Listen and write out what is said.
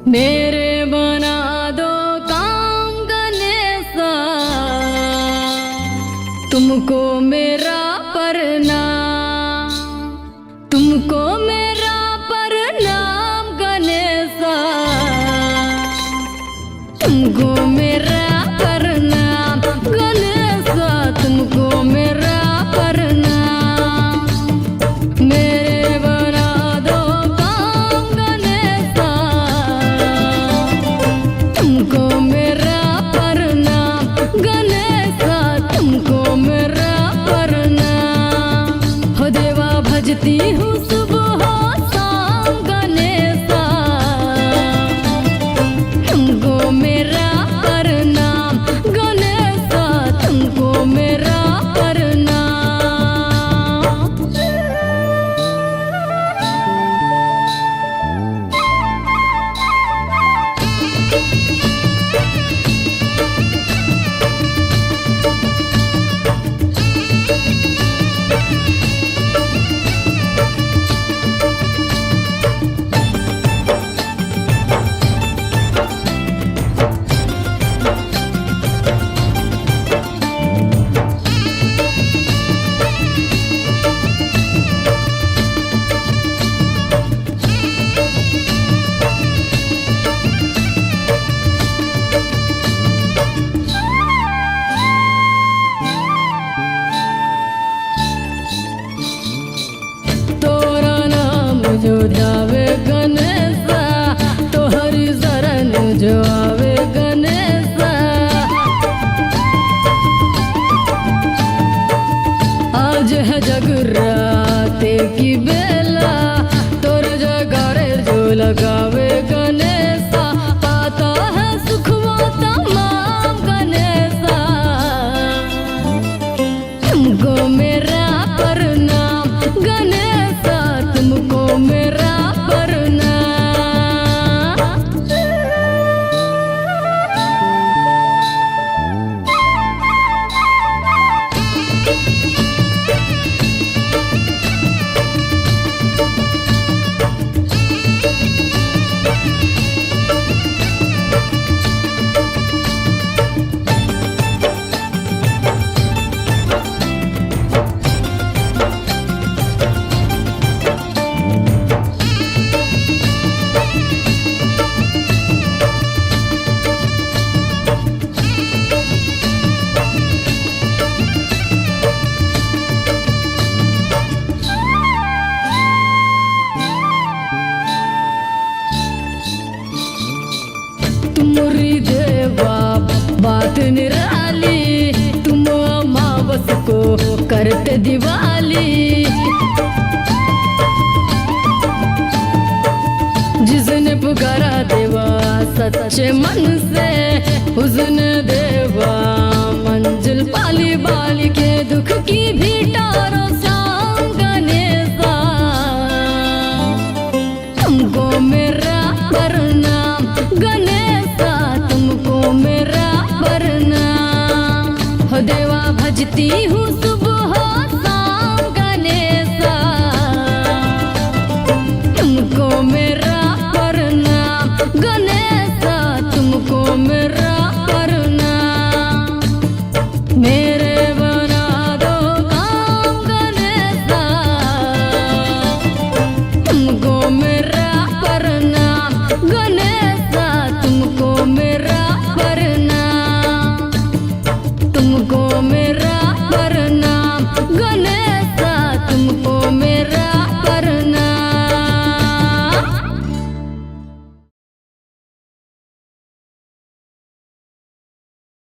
मेरे बना दो काम गणेशा, तुमको मेरा प्रणाम, तुमको मेरा प्रणाम गणेशा, तुमको मेरा प्रणाम गणेशा, तुमको मेरा प्रणाम। मेरे बना दो काम गणेशा, तुमको मेरा प्रणाम गणेशा, तुमको मेरा प्रणाम। हो देवा भजती हूँ सुबह शाम गणेशा, तुमको मेरा प्रणाम गणेशा, तुमको मेरा प्रणाम। जो ध्यावे गणेशा, तो हरि शरण जो आवे गणेशा। आज है जगराते की बेला, तोर जगारे जो लगावे गणेशा, पाता है सुखवा तमाम गणेशा। तुमको मेरा प्रणाम गणेशा, तुमको मेरा प्रणाम। तुमरी देवा बात निराली, तुम अमावस को करते दिवाली। जिसने पुकारा देवा सच्चे मन से, उसने देवा